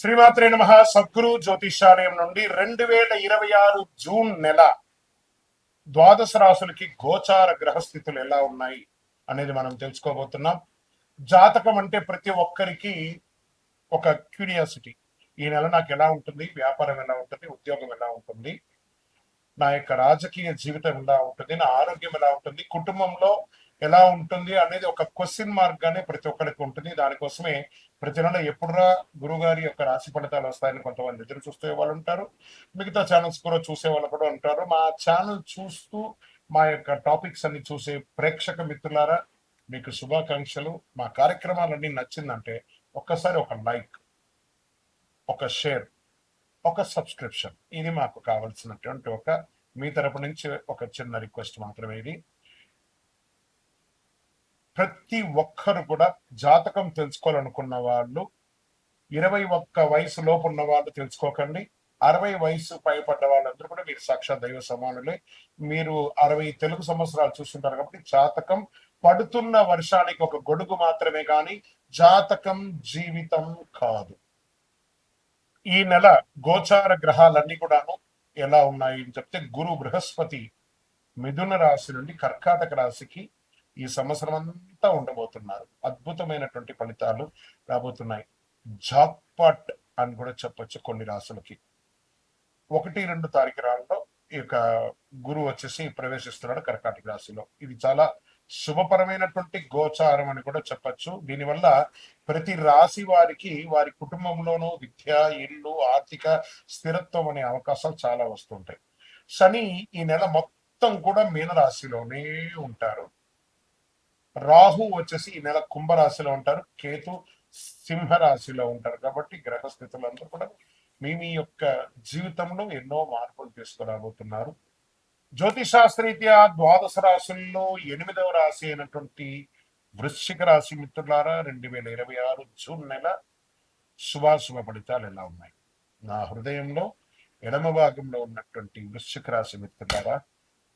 శ్రీమాత్రే నమః. సద్గురు జ్యోతిషాలయం నుండి 2026 జూన్ నెల ద్వాదశ రాశులకి గోచార గ్రహస్థితులు ఎలా ఉన్నాయి అనేది మనం తెలుసుకోబోతున్నాం. జాతకం అంటే ప్రతి ఒక్కరికి ఒక క్యూరియాసిటీ. ఈ నెల నాకు ఎలా ఉంటుంది, వ్యాపారం ఎలా ఉంటుంది, ఉద్యోగం ఎలా ఉంటుంది, నా యొక్క రాజకీయ జీవితం ఎలా ఉంటుంది, నా ఆరోగ్యం ఎలా ఉంటుంది, కుటుంబంలో ఎలా ఉంటుంది అనేది ఒక క్వశ్చన్ మార్క్ గానే ప్రతి ఒక్కరికి ఉంటుంది. దానికోసమే ప్రతి నెల ఎప్పుడురా గురుగారి యొక్క రాశి ఫలితాలు వస్తాయని కొంతమంది ఎదురు చూసే వాళ్ళు ఉంటారు. మిగతా ఛానల్స్ కూడా చూసే వాళ్ళు కూడా ఉంటారు. మా ఛానల్ చూస్తూ మా యొక్క టాపిక్స్ అన్ని చూసే ప్రేక్షక మిత్రులారా, మీకు శుభాకాంక్షలు. మా కార్యక్రమాలన్నీ నచ్చిందంటే ఒక్కసారి ఒక లైక్, ఒక షేర్, ఒక సబ్స్క్రిప్షన్, ఇది మాకు కావాల్సినటువంటి మీ తరపు నుంచి ఒక చిన్న రిక్వెస్ట్ మాత్రమే. ఇది ప్రతి ఒక్కరు కూడా జాతకం తెలుసుకోవాలనుకున్న వాళ్ళు 21 వయసు లోపు ఉన్న వాళ్ళు తెలుసుకోకండి. 60 వయసు పైపడ్డ వాళ్ళందరూ కూడా మీరు సాక్షాత్ దైవ సమానులే. మీరు 60 తెలుగు సంవత్సరాలు చూస్తుంటారు కాబట్టి జాతకం పడుతున్న వర్షానికి ఒక గొడుగు మాత్రమే కానీ జాతకం జీవితం కాదు. ఈ నెల గోచార గ్రహాలన్నీ కూడాను ఎలా ఉన్నాయి అని చెప్తే, గురు బృహస్పతి మిథున రాశి నుండి కర్కాటక రాశికి ఈ సంవత్సరం అంతా ఉండబోతున్నారు. అద్భుతమైనటువంటి ఫలితాలు రాబోతున్నాయి. జాక్పాట్ అని కూడా చెప్పొచ్చు కొన్ని రాశులకి. 1-2 తారీఖులలో ఈ యొక్క గురువు వచ్చేసి ప్రవేశిస్తున్నాడు కర్కాటక రాశిలో. ఇది చాలా శుభపరమైనటువంటి గోచారం అని కూడా చెప్పచ్చు. దీనివల్ల ప్రతి రాశి వారికి వారి కుటుంబంలోనూ విద్య, ఇల్లు, ఆర్థిక స్థిరత్వం అనే అవకాశాలు చాలా వస్తుంటాయి. శని ఈ నెల మొత్తం కూడా మీనరాశిలోనే ఉంటారు. రాహు వచ్చేసి ఈ నెల కుంభరాశిలో ఉంటారు. కేతు సింహరాశిలో ఉంటారు. కాబట్టి గ్రహస్థితులందరూ కూడా మీ యొక్క జీవితంలో ఎన్నో మార్పులు తీసుకురాబోతున్నారు. జ్యోతిశాస్త్రరీత్యా ద్వాదశ రాశుల్లో 8వ రాశి అయినటువంటి వృశ్చిక రాశి మిత్రులారా, 2026 జూన్ నెల శుభాశుభ ఫలితాలు ఎలా ఉన్నాయి? నా హృదయంలో ఎడమ భాగంలో ఉన్నటువంటి వృశ్చిక రాశి మిత్రులారా,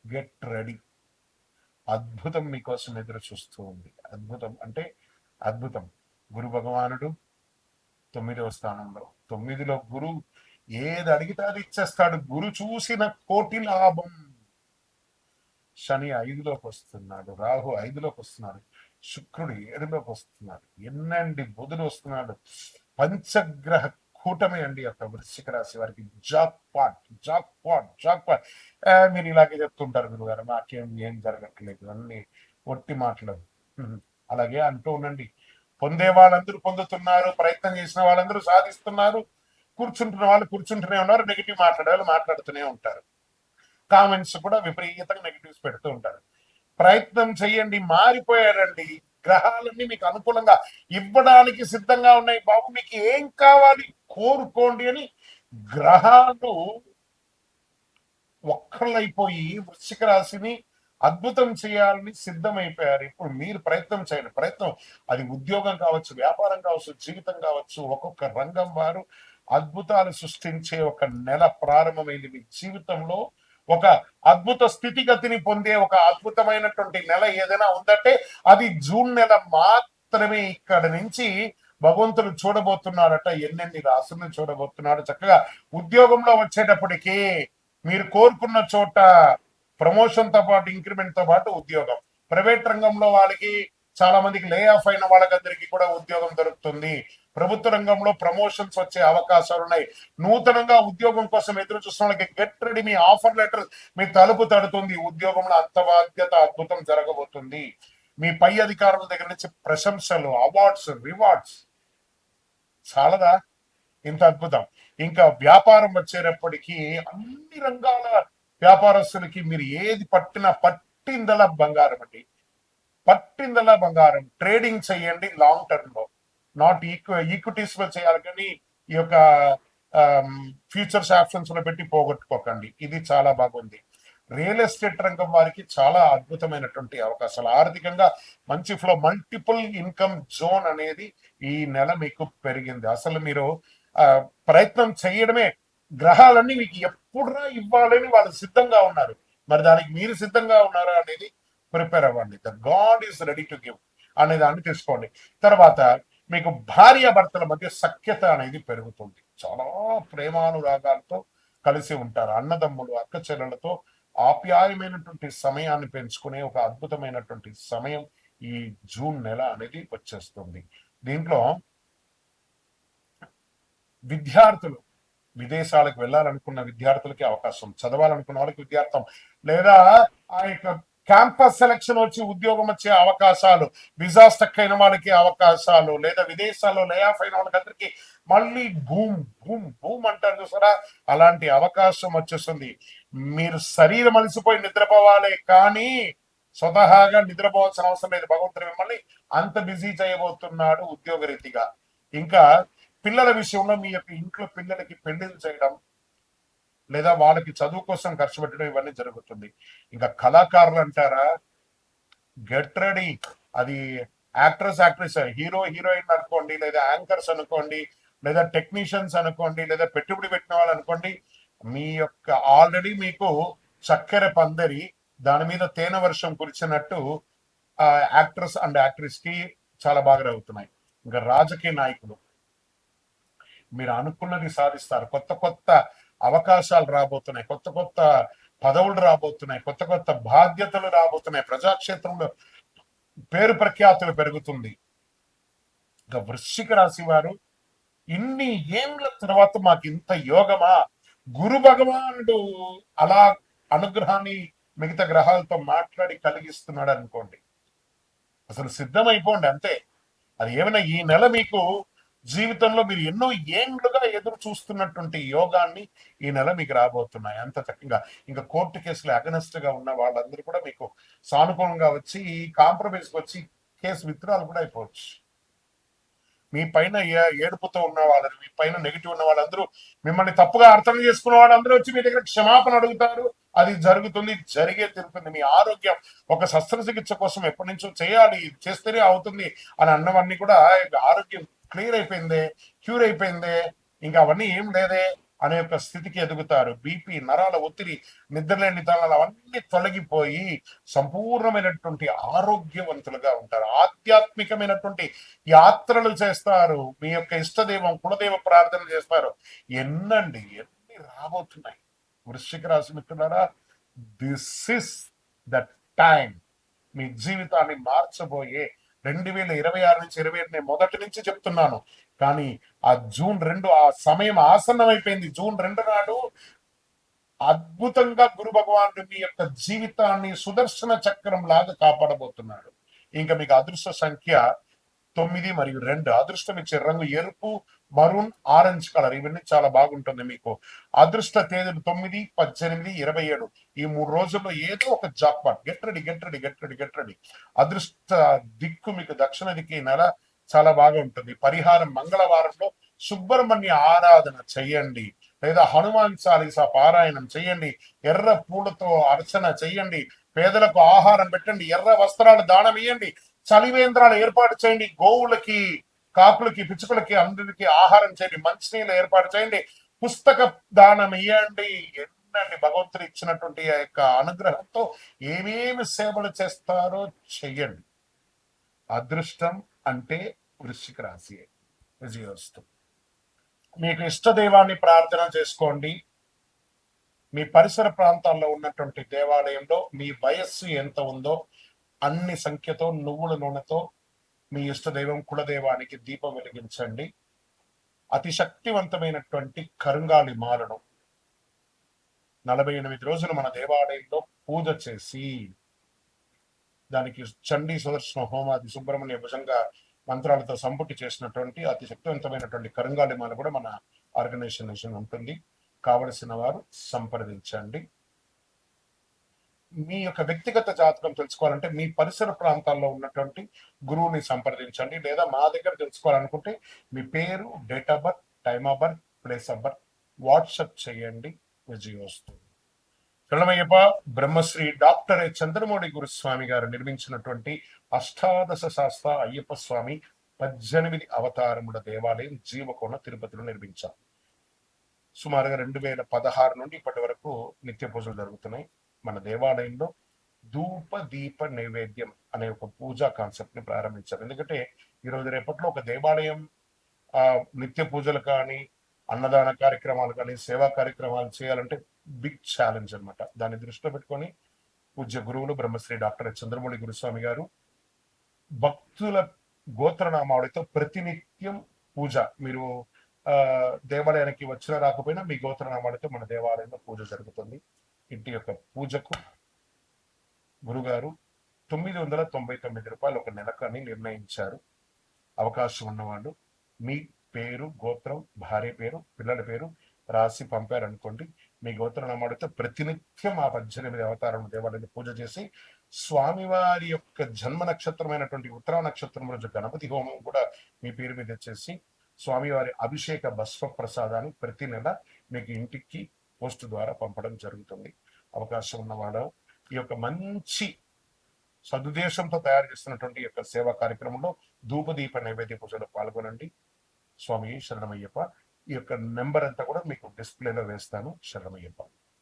గెట్ రెడీ. అద్భుతం మీకోసం ఎదురు చూస్తూ ఉంది. అద్భుతం అంటే అద్భుతం. గురు భగవానుడు 9వ స్థానంలో, 9లో గురు ఏది అడిగితే అది ఇచ్చేస్తాడు. గురు చూసిన కోటి లాభం. శని 5లోకి వస్తున్నాడు, రాహు 5లోకి వస్తున్నాడు, శుక్రుడు 7లోకి వస్తున్నాడు, ఎన్నండి బుధుడు వస్తున్నాడు. పంచగ్రహ కూటమి అండి యొక్క వృశ్చిక రాశి వారికి. Jackpot jackpot jackpot. మీరు ఇలాగే చెప్తుంటారు గురుగారు, ఏం జరగట్లేదు, అన్ని ఒట్టి మాటలు. అలాగే అంటూ ఉండండి. పొందే వాళ్ళందరూ పొందుతున్నారు, ప్రయత్నం చేసిన వాళ్ళందరూ సాధిస్తున్నారు, కూర్చుంటున్న వాళ్ళు కూర్చుంటూనే ఉన్నారు, నెగిటివ్ మాట్లాడే వాళ్ళు మాట్లాడుతూనే ఉంటారు. కామెంట్స్ కూడా విపరీతంగా నెగిటివ్స్ పెడుతూ ఉంటారు. ప్రయత్నం చెయ్యండి. మారిపోయారండి. గ్రహాలన్నీ మీకు అనుకూలంగా ఇవ్వడానికి సిద్ధంగా ఉన్నాయి. బాబు మీకు ఏం కావాలి కోరుకోండి అని గ్రహాలు ఒక్కళ్ళైపోయి వృశ్చిక రాశిని అద్భుతం చేయాలని సిద్ధమైపోయారు. ఇప్పుడు మీరు ప్రయత్నం చేయండి. ప్రయత్నం అది ఉద్యోగం కావచ్చు, వ్యాపారం కావచ్చు, జీవితం కావచ్చు. ఒక్కొక్క రంగం వారు అద్భుతాలు సృష్టించే ఒక నెల ప్రారంభమైంది. మీ జీవితంలో ఒక అద్భుత స్థితిగతిని పొందే ఒక అద్భుతమైనటువంటి నెల ఏదైనా ఉందంటే అది జూన్ నెల మాత్రమే. ఇక్కడ నుంచి భగవంతుడు చూడబోతున్నాడట, ఎన్నెన్ని రాసులను చూడబోతున్నాడు. చక్కగా ఉద్యోగంలో వచ్చేటప్పటికి మీరు కోరుకున్న చోట ప్రమోషన్ తో పాటు, ఇంక్రిమెంట్ తో పాటు ఉద్యోగం. ప్రైవేట్ రంగంలో వాళ్ళకి చాలా మందికి లే ఆఫ్ అయిన వాళ్ళకందరికీ కూడా ఉద్యోగం దొరుకుతుంది. ప్రభుత్వ రంగంలో ప్రమోషన్స్ వచ్చే అవకాశాలు ఉన్నాయి. నూతనంగా ఉద్యోగం కోసం ఎదురు చూస్తున్న వాళ్ళకి గెట్ రెడీ. మీ ఆఫర్ లెటర్ మీ తలుపు తడుతుంది. ఉద్యోగంలో అంత బాధ్యత అద్భుతం జరగబోతుంది. మీ పై అధికారుల దగ్గర నుంచి ప్రశంసలు, అవార్డ్స్, రివార్డ్స్. చాలదా ఇంత అద్భుతం? ఇంకా వ్యాపారం వచ్చేటప్పటికీ అన్ని రంగాల వ్యాపారస్తులకి మీరు ఏది పట్టిందలా బంగారం అండి. పట్టిందలా బంగారం. ట్రేడింగ్ చేయండి లాంగ్ టర్మ్ లో, నాట్ ఈక్విటీస్ లో చేయాలి కానీ ఈ యొక్క ఫ్యూచర్స్ ఆప్షన్స్ లో పెట్టి పోగొట్టుకోకండి. ఇది చాలా బాగుంది. రియల్ ఎస్టేట్ రంగం వారికి చాలా అద్భుతమైనటువంటి అవకాశాలు. ఆర్థికంగా మంచి ఫ్లో, మల్టిపుల్ ఇన్కమ్ జోన్ అనేది ఈ నెల మీకు పెరిగింది. అసలు మీరు ప్రయత్నం చేయడమే. గ్రహాలన్నీ మీకు ఎప్పుడురా ఇవ్వాలని వాళ్ళు సిద్ధంగా ఉన్నారు. మరి దానికి మీరు సిద్ధంగా ఉన్నారా అనేది ప్రిపేర్ అవ్వండి. The God is ready to give అనే దాన్ని తీసుకోండి. తర్వాత మీకు భార్యాభర్తల మధ్య సఖ్యత అనేది పెరుగుతుంది. చాలా ప్రేమానురాగాలతో కలిసి ఉంటారు. అన్నదమ్ములు, అక్క చెల్లెలతో ఆప్యాయమైనటువంటి సమయాన్ని పెంచుకునే ఒక అద్భుతమైనటువంటి సమయం ఈ జూన్ నెల అనేది వచ్చేస్తుంది. దీంట్లో విద్యార్థులు విదేశాలకు వెళ్ళాలనుకున్న విద్యార్థులకి అవకాశం, చదవాలనుకున్న వాళ్ళకి విద్యార్థం, లేదా ఆ యొక్క క్యాంపస్ సెలక్షన్ వచ్చి ఉద్యోగం వచ్చే అవకాశాలు, విజా స్టక్ అయిన వాళ్ళకి అవకాశాలు, లేదా విదేశాల్లో లే ఆఫ్ అయిన వాళ్ళకందరికీ మళ్ళీ భూమ్ భూమ్ భూమ్ అంటారు చూసారా, అలాంటి అవకాశం వచ్చేస్తుంది. మీరు శరీరం అలసిపోయి నిద్రపోవాలి, కానీ స్వతహాగా నిద్రపోవాల్సిన అవసరం లేదు. భగవంతుడు మిమ్మల్ని అంత బిజీ చేయబోతున్నాడు ఉద్యోగ రీతిగా. ఇంకా పిల్లల విషయంలో మీ యొక్క ఇంట్లో పిల్లలకి పెళ్లిళ్ళు చేయడం, లేదా వాళ్ళకి చదువు కోసం ఖర్చు పెట్టడం, ఇవన్నీ జరుగుతుంది. ఇంకా కళాకారులు అంటారా, గెట్ రెడీ. అది యాక్ట్రెస్ యాక్ట్రెస్, హీరో హీరోయిన్ అనుకోండి, లేదా యాంకర్స్ అనుకోండి, లేదా టెక్నీషియన్స్ అనుకోండి, లేదా పెట్టుబడి పెట్టిన వాళ్ళు అనుకోండి, మీ యొక్క ఆల్రెడీ మీకు చక్కెర పందరి దాని మీద తేనె వర్షం కురిచినట్టు యాక్ట్రెస్ అండ్ యాక్ట్రెస్ కి చాలా బాగా అవుతున్నాయి. ఇంకా రాజకీయ నాయకులు మీరు అనుకున్నది సాధిస్తారు. కొత్త కొత్త అవకాశాలు రాబోతున్నాయి, కొత్త కొత్త పదవులు రాబోతున్నాయి, కొత్త కొత్త బాధ్యతలు రాబోతున్నాయి, ప్రజాక్షేత్రంలో పేరు ప్రఖ్యాతులు పెరుగుతుంది. ఇంకా వృశ్చిక రాశి వారు, ఇన్ని ఏండ్ల తర్వాత మాకు ఇంత యోగమా, గురు భగవానుడు అలా అనుగ్రహాన్ని మిగతా గ్రహాలతో మాట్లాడి కలిగిస్తున్నాడు అనుకోండి, అసలు సిద్ధమైపోండి అంతే. అది ఏమైనా ఈ నెల మీకు జీవితంలో మీరు ఎన్నో ఏండ్లుగా ఎదురు చూస్తున్నటువంటి యోగాన్ని ఈ నెల మీకు రాబోతున్నాయి. అంత చక్కగా ఇంకా కోర్టు కేసులు అగనెస్ట్ గా ఉన్న వాళ్ళందరూ కూడా మీకు సానుకూలంగా వచ్చి కాంప్రమైజ్ వచ్చి కేసు విత్డ్రాల్ కూడా అయిపోవచ్చు. మీ పైన ఏడుపుతో ఉన్న వాళ్ళని, మీ పైన నెగిటివ్ ఉన్న వాళ్ళందరూ, మిమ్మల్ని తప్పుగా అర్థం చేసుకున్న వాళ్ళందరూ వచ్చి మీ దగ్గర క్షమాపణ అడుగుతారు. అది జరుగుతుంది, జరిగే తిరుగుతుంది. మీ ఆరోగ్యం ఒక శస్త్రచికిత్స కోసం ఎప్పటి నుంచో చేయాలి, చేస్తేనే అవుతుంది అని అన్నవన్నీ కూడా ఆరోగ్యం క్లియర్ అయిపోయిందే, క్యూర్ అయిపోయిందే, ఇంకా అవన్నీ ఏం లేదే అనే యొక్క స్థితికి ఎదుగుతారు. బీపీ, నరాల ఒత్తిడి, నిద్రలేని నిదానాలు అవన్నీ తొలగిపోయి సంపూర్ణమైనటువంటి ఆరోగ్యవంతులుగా ఉంటారు. ఆధ్యాత్మికమైనటువంటి యాత్రలు చేస్తారు. మీ యొక్క ఇష్టదైవం కులదైవ ప్రార్థన చేస్తారు. ఎన్ని రాబోతున్నాయి వృశ్చిక రాశి మిత్రులారా. This is the time. మీ జీవితాన్ని మార్చబోయే 2026 నుంచి 27 నేను మొదటి నుంచి చెప్తున్నాను, కానీ ఆ జూన్ 2 ఆ సమయం ఆసన్నమైపోయింది. జూన్ 2 నాడు అద్భుతంగా గురు భగవానుడు మీ యొక్క జీవితాన్ని సుదర్శన చక్రం లాగా కాపాడబోతున్నాడు. ఇంకా మీకు అదృష్ట సంఖ్య 9 మరియు 2. అదృష్టం ఇచ్చే రంగు ఎరుపు, మరూన్, ఆరెంజ్ కలర్. ఇవన్నీ చాలా బాగుంటుంది మీకు. అదృష్ట తేదీలు 9, 18, 27. ఈ 3 రోజుల్లో ఏదో ఒక jackpot. Get ready, get ready, get ready, get ready. అదృష్ట దిక్కు మీకు దక్షిణ దిక్కు నెల చాలా బాగా ఉంటుంది. పరిహారం మంగళవారంలో సుబ్రహ్మణ్య ఆరాధన చెయ్యండి, లేదా హనుమాన్ చాలీసా పారాయణం చెయ్యండి, ఎర్ర పూలతో అర్చన చెయ్యండి, పేదలకు ఆహారం పెట్టండి, ఎర్ర వస్త్రాలు దానం ఇవ్వండి, చలివేంద్రాలు ఏర్పాటు చేయండి, గోవులకి, కాకులకి, పిచ్చుకలకి అందరికి ఆహారం చేయండి, మంచినీళ్ళు ఏర్పాటు చేయండి, పుస్తక దానం ఇవ్వండి. ఎన్నండి భగవంతుడు ఇచ్చినటువంటి ఆ యొక్క అనుగ్రహంతో ఏమేమి సేవలు చేస్తారో చెయ్యండి. అదృష్టం అంటే వృశ్చిక రాశి. విజయోస్తు. మీకు ఇష్ట దైవాన్ని ప్రార్థన చేసుకోండి. మీ పరిసర ప్రాంతాల్లో ఉన్నటువంటి దేవాలయంలో మీ వయస్సు ఎంత ఉందో అన్ని సంఖ్యతో నువ్వుల నూనెతో మీ ఇష్ట దైవం కులదైవానికి దీపం వెలిగించండి. అతి శక్తివంతమైనటువంటి కరుంగాలి మాలను 48 రోజులు మన దేవాలయంలో పూజ చేసి దానికి చండీ సుదర్శన హోమాది సుబ్రహ్మణ్య భుజంగా మంత్రాలతో సంపుటి చేసినటువంటి అతి శక్తివంతమైనటువంటి కరుంగాలి మాల కూడా మన ఆర్గనైజేషన్ ఉంటుంది. కావలసిన వారు సంప్రదించండి. మీ యొక్క వ్యక్తిగత జాతకం తెలుసుకోవాలంటే మీ పరిసర ప్రాంతాల్లో ఉన్నటువంటి గురువుని సంప్రదించండి, లేదా మా దగ్గర తెలుసుకోవాలనుకుంటే మీ పేరు, date of birth, time of birth, place of birth WhatsApp చేయండి. విజయోస్తు. శరణమయ్యప్ప. బ్రహ్మశ్రీ డాక్టర్ చంద్రమౌళి గురుస్వామి గారు నిర్మించినటువంటి అష్టాదశ శాస్త్ర అయ్యప్ప స్వామి 18 అవతారముల దేవాలయం జీవకోణ తిరుపతిలో నిర్మించారు. సుమారుగా 2016 నుండి ఇప్పటి వరకు నిత్య పూజలు జరుగుతున్నాయి. మన దేవాలయంలో ధూప దీప నైవేద్యం అనే ఒక పూజా కాన్సెప్ట్ ని ప్రారంభించారు. ఎందుకంటే ఈరోజు రేపట్లో ఒక దేవాలయం నిత్య పూజలు కానీ, అన్నదాన కార్యక్రమాలు కానీ, సేవా కార్యక్రమాలు చేయాలంటే బిగ్ ఛాలెంజ్ అన్నమాట. దాన్ని దృష్టిలో పెట్టుకొని పూజ్య గురువులు బ్రహ్మశ్రీ డాక్టర్ చంద్రమౌళి గురుస్వామి గారు భక్తుల గోత్రనామావళితో ప్రతినిత్యం పూజ. మీరు దేవాలయానికి వచ్చినా రాకపోయినా మీ గోత్రనామాలతో మన దేవాలయంలో పూజ జరుగుతుంది. ఇంటి యొక్క పూజకు గురుగారు ₹999 ఒక నెలకని నిర్ణయించారు. అవకాశం ఉన్నవాళ్ళు మీ పేరు, గోత్రం, భార్య పేరు, పిల్లల పేరు రాసి పంపారనుకోండి. మీ గోత్రనామాలతో ప్రతినిత్యం ఆ 18 అవతారం దేవాలయాన్ని పూజ చేసి స్వామివారి యొక్క జన్మ నక్షత్రమైనటువంటి ఉత్తరా నక్షత్రం రోజు గణపతి హోమం కూడా మీ పేరు మీద చేసి స్వామివారి అభిషేక భస్మ ప్రసాదాన్ని ప్రతి నెల మీకు ఇంటికి పోస్ట్ ద్వారా పంపడం జరుగుతుంది. అవకాశం ఉన్నవాడు ఈ యొక్క మంచి సదుద్దేశంతో తయారు చేస్తున్నటువంటి యొక్క సేవా కార్యక్రమంలో ధూపదీప నైవేద్య పూజలో పాల్గొనండి. స్వామి శరణమయ్యప్ప. ఈ యొక్క నెంబర్ అంతా కూడా మీకు డిస్ప్లేలో వేస్తాను. శరణమయ్యప్ప.